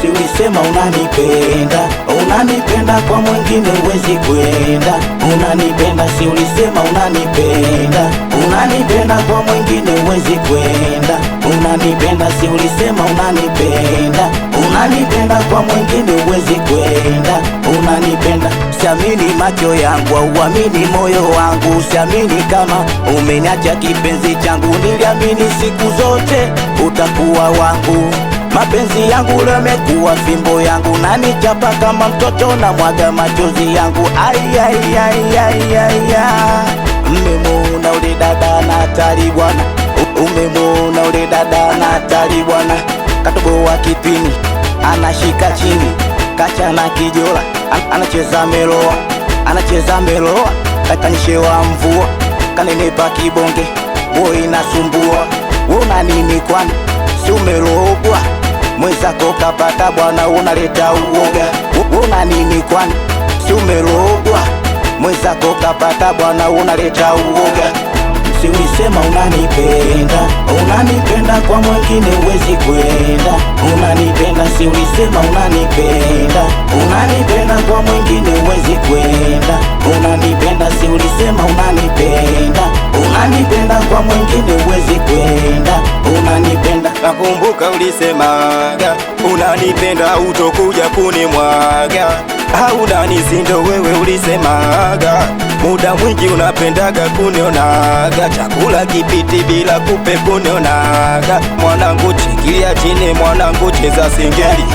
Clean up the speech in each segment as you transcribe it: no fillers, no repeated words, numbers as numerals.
Si ulisema unanipenda, unanipenda kwa mwingine huwezi kwenda. Unanipenda, si ulisema unanipenda, unanipenda kwa mwingine huwezi kwenda. Unanipenda, si ulisema unanipenda, unanipenda kwa mwingine huwezi kwenda. Unanipenda, siamini macho yangu, auamini moyo wangu. Siamini kama umeniacha kipenzi changu, niliamini siku zote utakuwa wangu. Mapenzi yangu leo yamekuwa fimbo yangu, nanichapa kama mtoto na mwaga machozi yangu. Ai ai ai ai ai ai. Mmemwona ule dada na hatari bwana, umemwona ule dada na hatari bwana. Katoboa kipini, anashika chini, kacha na kijola, anacheza meloa, anacheza meloa. Kakanyeshewa mvua, kanenepa kibonge, boy inasumbua. Una nini kwani? Si umerogwa? Mwenzako kapata bwana, unaleta uoga. Una nini kwani? Si umerogwa? Mwenzako kapata bwana, unaleta uoga. Si ulisema unanipenda, unanipenda kwa mwingine huwezi kwenda. Unanipenda, si ulisema unanipenda, unanipenda kwa mwingine huwezi kwenda. Unanipenda, si ulisema unanipenda, unanipenda kwa mwingine huwezi kwenda. Unanipenda, nakumbuka ulisemaga unanipenda utokuja kunimwaga. Hauna sindo wewe ulisemaga, muda mwingi unapendaga kunionaga. Chakula kipiti bila kupe kunionaga. Mwanangu chikilia chini, mwanangu cheza singeli.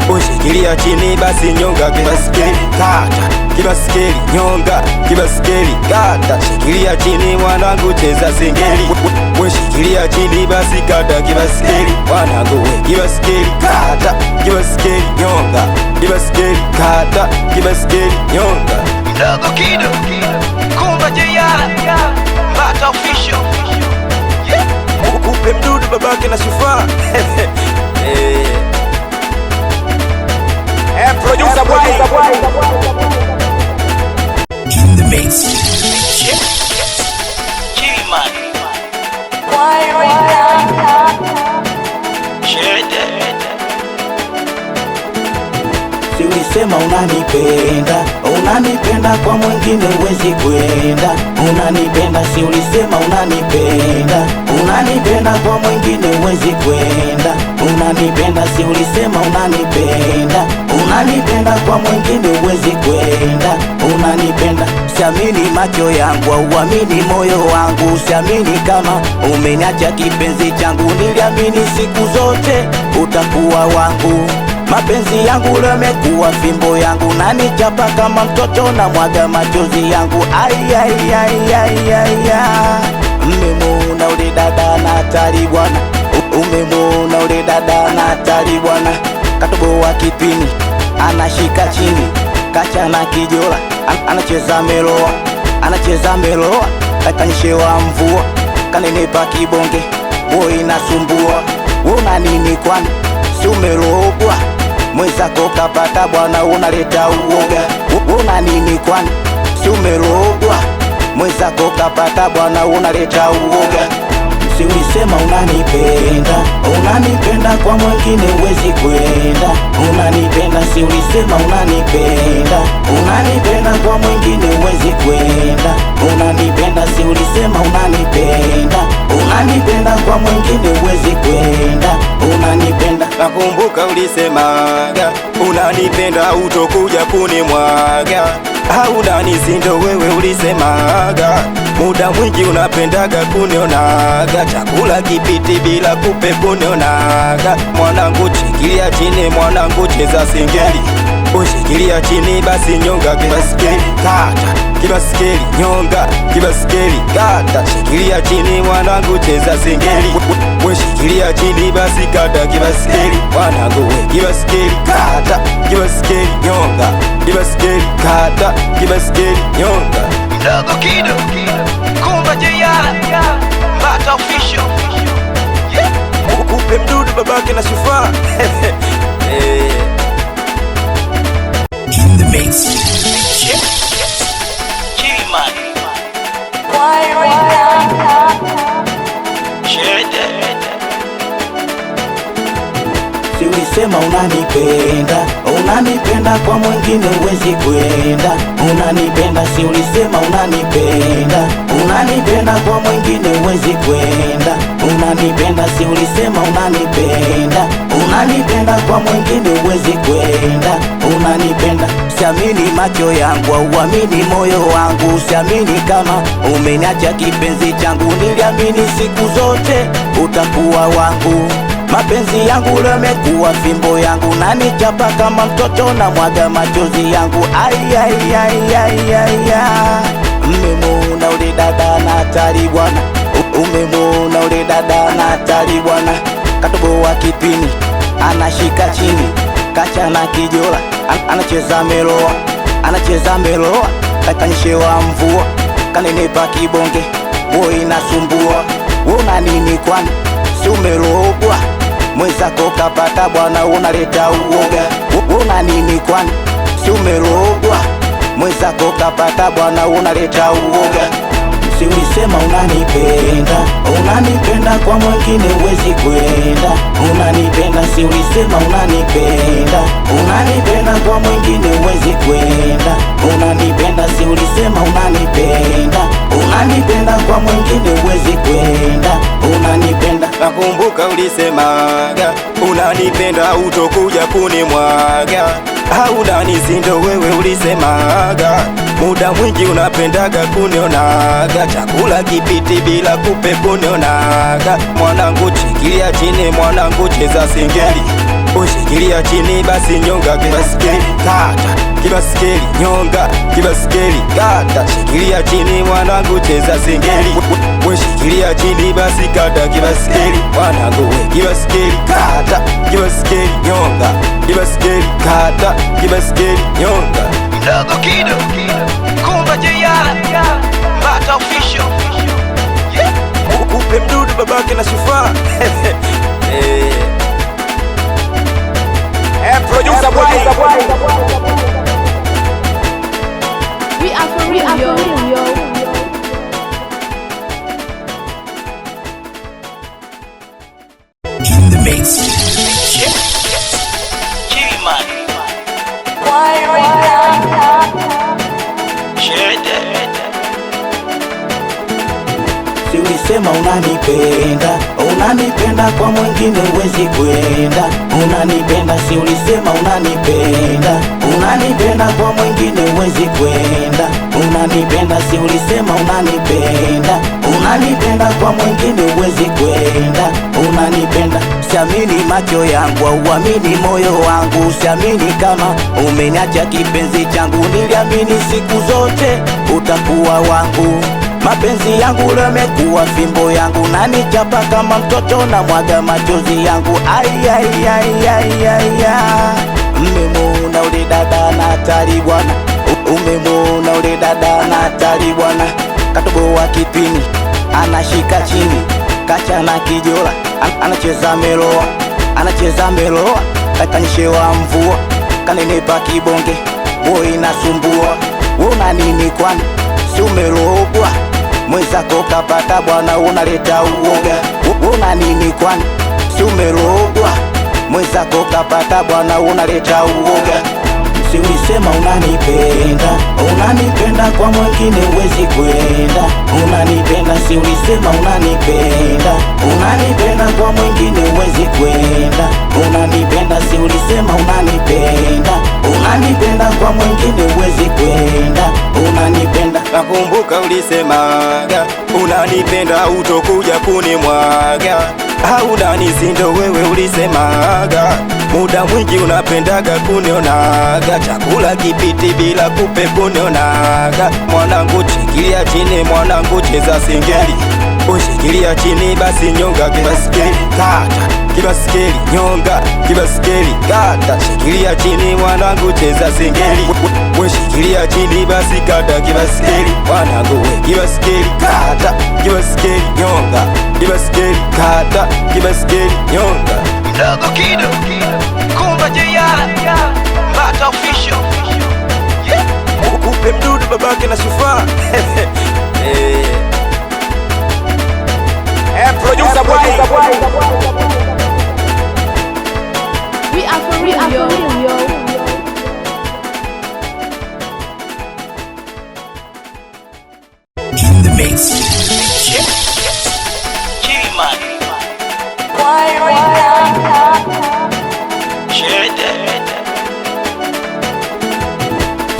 Ushikilia chini basi nyonga kibasikeli, kata kibasikeli, nyonga kibasikeli, kata. Shikilia chini mwanangu cheza singeli. Ushikilia chini basi kata kibasikeli, mwanangu we kibasikeli, kata kibasikeli, nyonga kibasikeli, kata kibasikeli, nyonga. Mdogo Kido, Kumba Jayara, Mbata Official. Kupe mdudu babake na Shufaa. Producer boy. in the mix. G-Man. Si ulisema unanipenda, unanipenda kwa mwingine huwezi kwenda. Unanipenda, si ulisema unanipenda, unanipenda kwa mwingine huwezi kwenda. Unanipenda, si ulisema unanipenda, unanipenda kwa mwingine huwezi kwenda. Unanipenda, siamini macho yangu, auamini moyo wangu. Siamini kama umeniacha kipenzi changu, niliamini siku zote utakuwa wangu. Mapenzi yangu leo yamekuwa fimbo yangu, nanichapa kama mtoto na mwaga machozi yangu. Ai ai ai ai ai ai. Mmemwona ule dada na hatari bwana, umemwona ule dada na hatari bwana. Katoboa kipini, anashika chini, kacha na kijola, anacheza meloa, anacheza meloa. Kakanyeshewa mvua, kanenepa kibonge, boy inasumbua. Una nini kwani? Si umerogwa? Mwenzako kapata bwana, unaleta uoga. Una nini kwani? Si umerogwa? Mwenzako kapata bwana, unaleta uoga. Si ulisema unanipenda, unanipenda kwa mwingine huwezi kwenda. Unanipenda, si ulisema unanipenda, unanipenda kwa mwingine huwezi kwenda. Unanipenda, si ulisema unanipenda, unanipenda kwa mwingine huwezi kwenda. Unanipenda, nakumbuka ulisemaga unanipenda utokuja kunimwaga. Hauna sindo wewe ulisemaga, muda mwingi unapendaga kunionaga. Chakula kipiti bila kupe kunionaga. Mwanangu chikilia chini, mwanangu cheza singeli. Ushikilia chini basi nyonga kibasikeli, kata kibasikeli, nyonga kibasikeli, kata. Shikilia chini mwanangu cheza singeli. Ushikilia chini basi kata kibasikeli, mwanangu we kibasikeli, kata kibasikeli, nyonga kibasikeli, kata kibasikeli, nyonga. Mdogo Kido, Kumba Jayara, Mbata Official. Kupe mdudu babake na Shufaa. in the mix. G-Man. Si ulisema unanipenda, unanipenda kwa mwingine uwezi kwenda. Unanipenda, si ulisema unanipenda, unanipenda kwa mwingine uwezi kwenda. Unanipenda, si ulisema unanipenda, unanipenda kwa mwingine uwezi kwenda. Unanipenda, siamini macho yangu, auamini moyo wangu. Siamini kama umeniacha kipenzi changu, niliamini siku zote utakuwa wangu. Mapenzi yangu leo yamekuwa fimbo yangu, nanichapa kama mtoto na mwaga machozi yangu. Mmemwona ule dada na hatari bwana, umemwona ule dada na hatari bwana. Katoboa kipini, anashika chini, kacha na kijola, anacheza meloa, anacheza meloa. Kakanyeshewa mvua, kanenepa kibonge, boy inasumbua. Una nini kwani, si umerogwa? Mwenzako kapata bwana, unaleta uoga. Una nini kwani, si umerogwa? Mwenzako kapata bwana, unaleta uoga. Si ulisema unanipenda, unanipenda kwa mwingine uwezi kwenda. Unanipenda, si ulisema unanipenda, unanipenda kwa mwingine uwezi kwenda. Unanipenda, si ulisema unanipenda, unanipenda kwa mwingine uwezi kwenda. Unanipenda, nakumbuka ulisemaga unanipenda utokuja kunimwaga. Hauna nizindo wewe ulisemaga, muda mwingi unapendaga kunionaga. Chakula kipiti bila kupe kunionaga. Mwanangu shikilia chini, mwanangu cheza singeli. Ushikilia chini basi nyonga kibasikeli, kata kibasikeli, nyonga kibasikeli, kata. Shikilia chini mwanangu cheza singeli. Ushikilia chini basi kata kibasikeli, mwanangu we kibasikeli, kata kibasikeli, nyonga kibasikeli, kata kibasikeli, nyonga. Dogo Kido, Kumba JR, Mbata Official. Kupe mdudu babake na Shufaa. Producer boy. We are for real, yo. In the mix. G-Man. si ulisema unanipenda, unanipenda kwa mwingine uwezi kwenda. Unanipenda, si ulisema unanipenda, unanipenda kwa mwingine uwezi kwenda. Unanipenda, si ulisema unanipenda, unanipenda kwa mwingine uwezi kwenda. Unanipenda, siamini macho yangu, auamini moyo wangu. Siamini kama umeniacha kipenzi changu, niliamini siku zote utakuwa wangu. Mapenzi yangu leo yamekuwa fimbo yangu, nanichapa kama mtoto na mwaga machozi yangu. Mmemwona ule dada na hatari bwana, umemwona ule dada na hatari bwana. Katoboa kipini, anashika chini, kacha na kijola, anacheza meloa, anacheza meloa. Kakanyeshewa mvua, kanenepa kibonge, boy inasumbua. Una nini kwani, si umerogwa? Mwenzako kapata bwana, unaleta uoga. Una nini kwani, si umerogwa? Mwenzako kapata bwana, unaleta uoga. Si ulisema unanipenda, unanipenda kwa mwingine uwezi kwenda. Unanipenda, si ulisema unanipenda, unanipenda kwa mwingine uwezi kwenda. Unanipenda, si ulisema unanipenda, unanipenda kwa mwingine uwezi kwenda. Unanipenda, nakumbuka ulisemaga unanipenda utokuja kunimwaga. Hauna nizindo wewe ulisemaga, muda mwingi unapendaga kunionaga. Chakula kipiti bila kupe kunionaga. Mwanangu shikilia chini, mwanangu cheza singeli. Ushikilia chini basi nyonga kibasikeli, kata kibasikeli, nyonga kibasikeli, kata. Shikilia chini mwanangu cheza singeli. Ushikilia chini basi kata kibasikeli, mwanangu we kibasikeli, kata kibasikeli, nyonga kibasikeli, kata kibasikeli, nyonga. Dogo Kido, Kumba JR, Mbata Official. Kupe mdudu babake na Shufaa. Producer boy.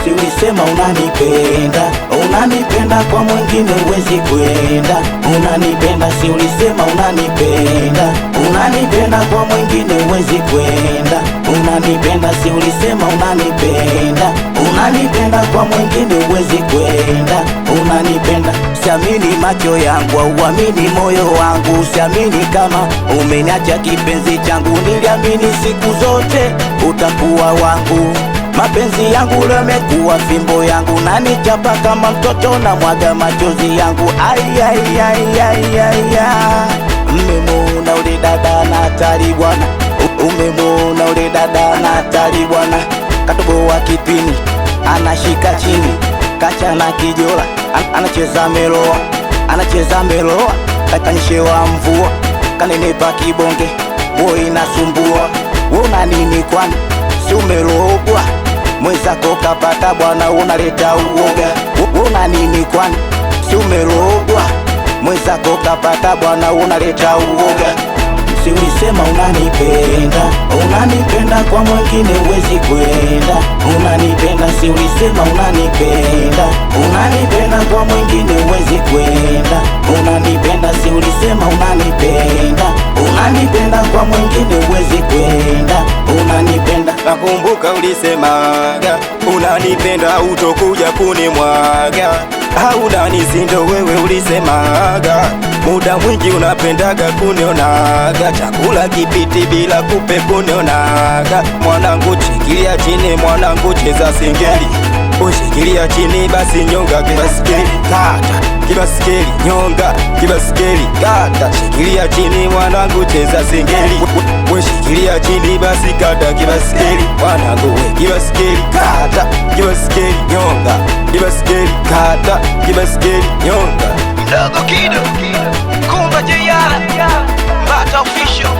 Si ulisema unanipenda, unanipenda kwa mwingine huwezi kwenda. Unanipenda, si ulisema unanipenda, unanipenda kwa mwingine huwezi kwenda. Unanipenda, si ulisema unanipenda, unanipenda kwa mwingine huwezi kwenda. Unanipenda, siamini macho yangu, auamini moyo wangu, siamini kama umeniacha kipenzi changu. Niliamini siku zote utakuwa wangu, mapenzi yangu leo yamekuwa fimbo yangu, nanichapa kama mtoto na mwaga machozi yangu. Ai ai ai ai ai, mmemwona ule dada na hatari bwana, umemwona ule dada na hatari bwana. Katobo wa kipini anashika chini, kacha na kijola anacheza meloa, anacheza meloa, kakanyeshewa mvua, kanenepa kibonge, boy inasumbua. Una nini kwani, si umerogwa? Mwezako kapata bwana, unaleta uoga. Una nini kwani, si umerogwa? Mwezako kapata bwana, unaleta uoga. Si ulisema unanipenda, unanipenda kwa mwingine huwezi kwenda. Unanipenda, si ulisema unanipenda, unanipenda kwa mwingine huwezi kwenda. Unanipenda, si ulisema unanipenda, unanipenda kwa mwingine huwezi kwenda. Unanipenda, nakumbuka ulisemaga unanipenda utokuja kunimwaga, au nanizindo wewe ulisemaga muda mwingi unapendaga kunionaga, chakula kipiti bila kupe kunionaga. Mwanangu shikilia chini, mwanangu cheza singeli, ushikilia chini basi nyonga kibasikeli, kata kibasikeli, nyonga kibasikeli, kata. Shikilia chini mwanangu cheza singeli, ushikilia chini basi kata kibasikeli, mwanangu we kibasikeli, kata kibasikeli, nyonga kibasikeli, kata kibasikeli, nyonga. Mdogo Kido, Kumba JR, Mbata Official.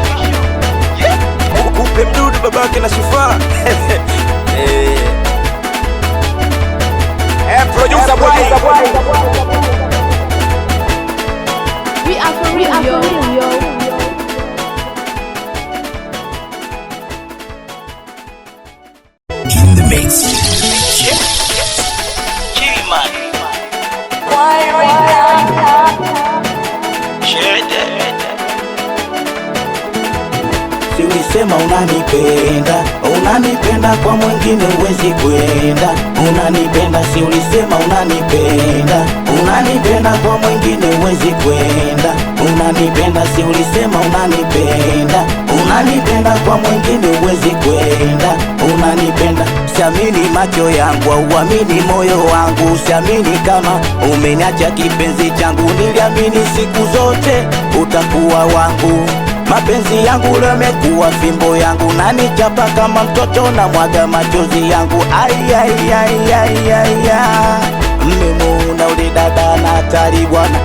Kupe mdudu babake na Shufaa. Producer boy. We are for real, yo. In the mix. G-Man. si ulisema unanipenda, unanipenda kwa mwingine huwezi kwenda. Unanipenda, si ulisema unanipenda, unanipenda kwa mwingine huwezi kwenda. Unanipenda, si ulisema unanipenda, unanipenda kwa mwingine huwezi kwenda. Unanipenda, siamini macho yangu, auamini moyo wangu, siamini kama umeniacha kipenzi changu. Niliamini siku zote utakuwa wangu, mapenzi yangu leo yamekuwa fimbo yangu, nanichapa kama mtoto na mwaga machozi yangu. Ai ai ai ai ai, mmemwona ule dada na hatari bwana,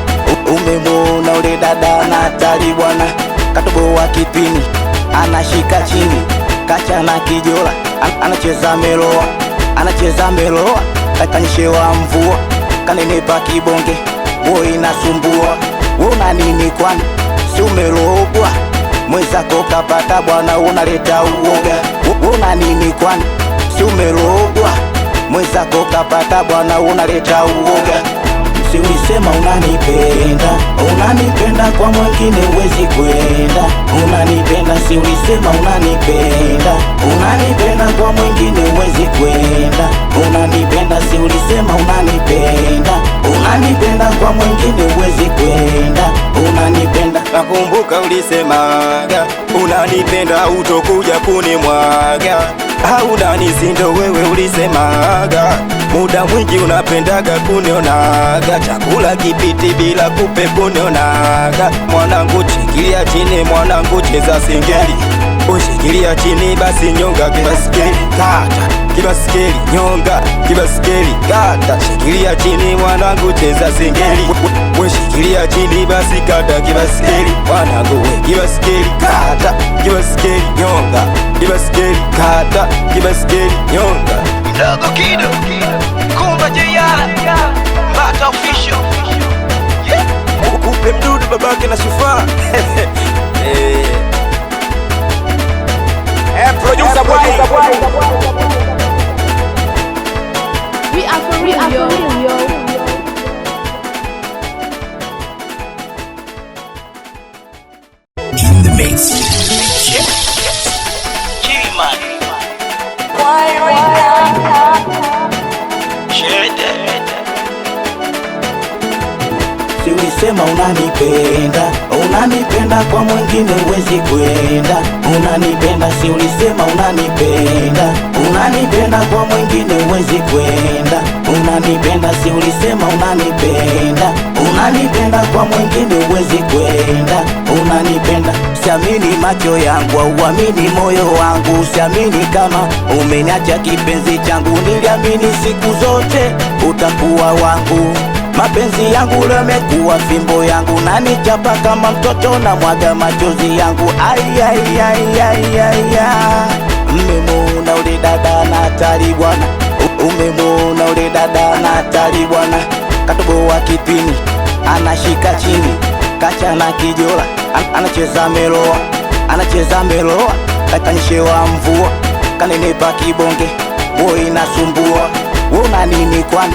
umemwona ule dada na hatari bwana. Katobo wa kipini anashika chini, kacha na kijola anacheza meloa, anacheza meloa, kakanyeshewa mvua, kanenepa kibonge, boy inasumbua. Una nini kwani, si umerogwa? Mwezako kapata bwana, unaleta uoga. Una nini kwani, si umerogwa? Mwezako kapata bwana, unaleta uoga. Si ulisema unanipenda, unanipenda kwa mwingine huwezi kwenda. Unanipenda, si ulisema unanipenda, unanipenda kwa mwingine huwezi kwenda. Unanipenda, si ulisema unanipenda, unanipenda kwa mwingine huwezi kwenda. Unanipenda, nakumbuka ulisemaga unanipenda utokuja kunimwaga, au nanizindo wewe ulisemaga muda mwingi unapendaga kunionaga, chakula kipiti bila kupe kunionaga. Mwanangu shikilia chini, mwanangu cheza singeli, ushikilia chini basi nyonga kibasikeli, kata kibasikeli, nyonga kibasikeli, kata. Shikilia chini mwanangu cheza singeli, ushikilia chini basi kata kibasikeli, mwanangu we kibasikeli, kata kibasikeli, nyonga kibasikeli, kata kibasikeli, nyonga. Mdogo Kido, Kumba JR, Mbata Official. Kupe mdudu babake na Shufaa. Producer boy. ulisema unanipenda, unanipenda kwa mwingine uwezi kwenda. Unanipenda si ulisema unanipenda, unanipenda kwa mwingine uwezi kwenda. Unanipenda si ulisema unanipenda, unanipenda kwa mwingine uwezi kwenda. Unanipenda, siamini macho yangu au uamini moyo wangu, siamini kama umeniacha kipenzi changu. Niliamini siku zote utakuwa wangu, mapenzi yangu leo yamekuwa fimbo yangu, na nichapa kama mtoto na mwaga machozi yangu. Mmemwona ule dada na hatari bwana, umemwona ule dada na hatari bwana. Katobo wa kipini anashika chini, kacha na kijola anacheza meloa, anacheza meloa. Kakanyeshewa mvua kanenepa kibonge, boy inasumbua. Una nini kwani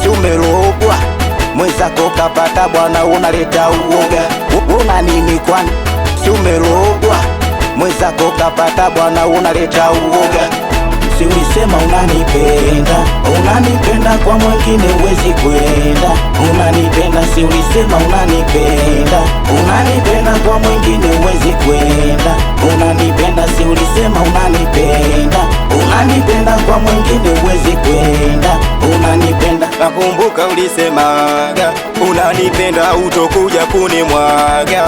si umerogwa? Mwenzako kapata bwana unaleta uoga. Una nini kwani si umerogwa? Mwenzako kapata bwana unaleta uoga. Si ulisema unanipenda, unanipenda kwa mwingine uwezi kwenda. Unanipenda si ulisema unanipenda, unanipenda kwa mwingine uwezi kwenda. Unanipenda si ulisema unanipenda, unanipenda kwa mwingine uwezi kwenda. Unanipenda, nakumbuka ulisemaga unanipenda utokuja kunimwaga,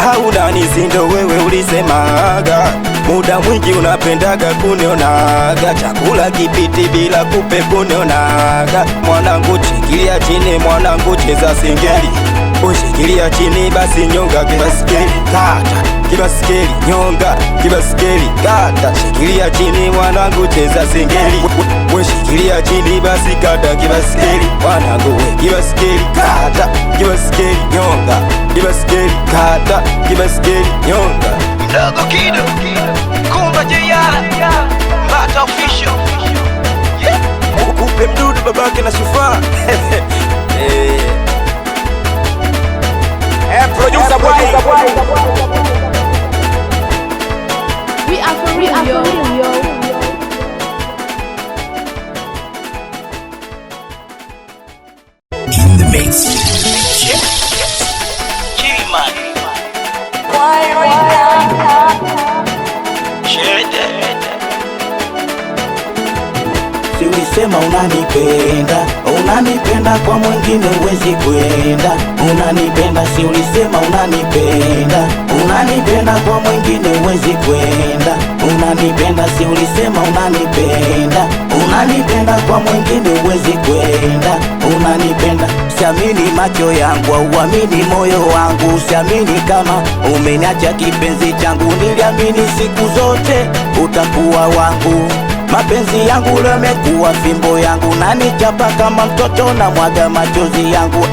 hauna nizindo wewe ulisemaga. Muda mwingi unapendaga kunionaga, chakula kipiti bila kupe kunionaga. Mwanangu shikilia chini, mwanangu cheza singeli. Ushikilia chini basi nyonga kibasikeli, kata kibasikeli, nyonga kibasikeli, kata. Shikilia chini mwanangu cheza singeli. Ushikilia chini basi kata kibasikeli, mwanangu we kibasikeli, kata kibasikeli, nyonga kibasikeli, kata kibasikeli, nyonga. Mdogo Kido, Kumba JR, Mbata Official. Kupe mdudu babake na Shufaa. Producer boy. We are for real, yo. In the mix. G-Man. si ulisema unanipenda, unanipenda kwa mwingine uwezi kwenda. Unanipenda si ulisema unanipenda, unanipenda kwa mwingine uwezi kwenda. Unanipenda si ulisema unanipenda, unanipenda kwa mwingine uwezi kwenda. Unanipenda, siamini macho yangu au uamini moyo wangu, siamini kama umeniacha kipenzi changu. Niliamini siku zote utakuwa wangu, mapenzi yangu leo yamekuwa fimbo yangu, na nichapa kama mtoto na mwaga machozi yangu.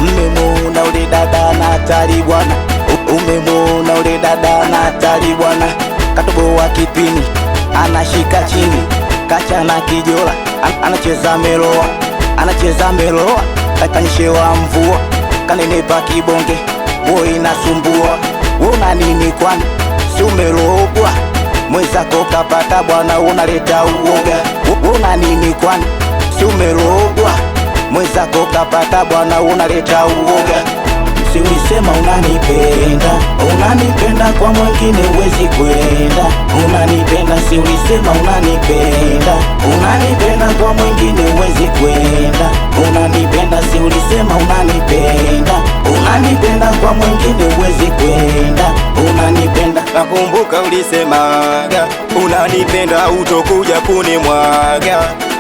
Mmemwona ule dada na hatari bwana, umemwona ule dada na hatari bwana. Katobo wa kipini anashika chini, kacha na kijola anacheza meloa, anacheza meloa. Kakanyeshewa mvua kanenepa kibonge, boy inasumbua. Una nini kwani si umerogwa? Mwenzako kapata bwana unaleta uoga. Una nini kwani si umerogwa? Mwenzako kapata bwana unaleta uoga. Si ulisema unanipenda, unanipenda kwa mwingine uwezi kwenda. Unanipenda si ulisema unanipenda, unanipenda kwa mwingine uwezi kwenda. Unanipenda si ulisema unanipenda, unanipenda kwa mwingine uwezi kwenda. Unanipenda, nakumbuka ulisemaga unanipenda utokuja kunimwaga,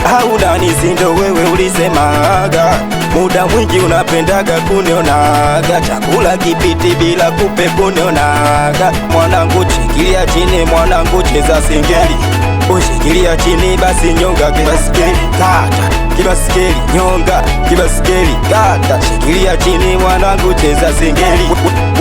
hauna nizindo wewe ulisemaga. Muda mwingi unapendaga kunionaga, chakula kipiti bila kupe kunionaga. Mwanangu shikilia chini, mwanangu cheza singeli. Ushikilia chini basi nyonga kibasikeli, kata kibasikeli, nyonga kibasikeli, kata. Shikilia chini mwanangu cheza singeli.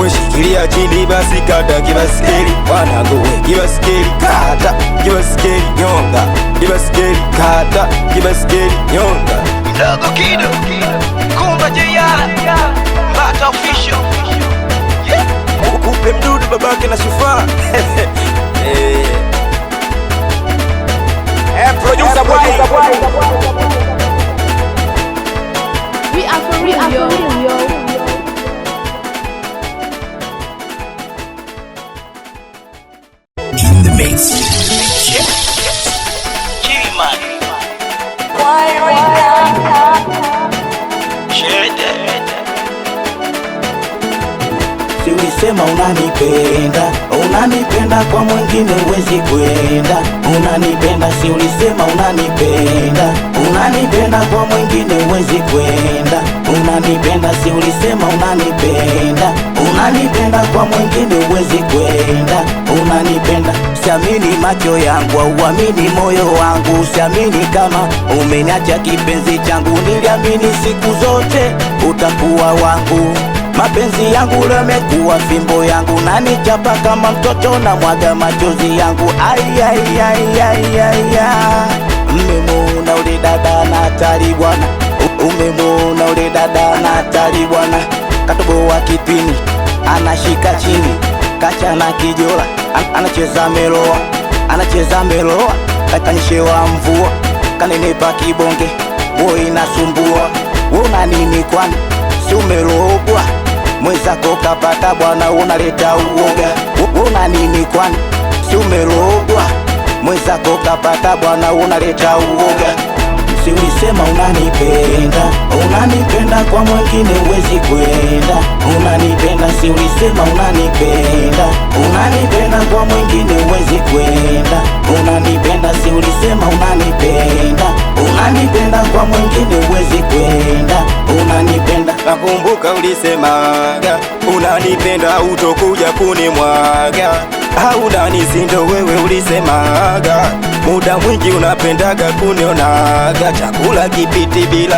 Ushikilia chini basi kata kibasikeli, mwanangu we kibasikeli, kata kibasikeli, nyonga kibasikeli, kata kibasikeli, nyonga. Mdogo Kido, Kumba JR, Mbata Official. Kupe mdudu babake na Shufaa. Producer boy. We are ulisema unanipenda, unanipenda kwa mwingine uwezi kwenda. Unanipenda, si ulisema unanipenda, unanipenda kwa mwingine uwezi kwenda. Unanipenda, si ulisema unanipenda, unanipenda kwa mwingine uwezi kwenda. Unanipenda, siamini macho yangu, auamini moyo wangu, siamini kama umeniacha kipenzi changu. Niliamini siku zote utakuwa wangu, mapenzi yangu leo yamekuwa fimbo yangu, nanichapa kama mtoto na mwaga machozi yangu. Mmemwona ule dada na hatari bwana, umemwona ule dada na hatari bwana. Katobo wa kipini anashika chini, kacha na kijola, anacheza meloa, anacheza meloa. Kakanyeshewa mvua, kanenepa kibonge, boy inasumbua. Una nini kwani, si umerogwa? Mwenzako kapata bwana, unaleta uoga. Una nini kwani, si umerogwa? Mwenzako kapata bwana, unaleta uoga. Si ulisema unanipenda, unanipenda kwa mwingine uwezi kwenda. Unanipenda, si ulisema unanipenda, unanipenda kwa mwingine uwezi kwenda. Unanipenda, si ulisema unanipenda, unanipenda kwa mwingine uwezi kwenda. Unanipenda, nakumbuka ulisemaga unanipenda utokuja kunimwaga, au nani sindo wewe ulisemaga muda mwingi unapendaga kunionaga. Chakula kipiti bila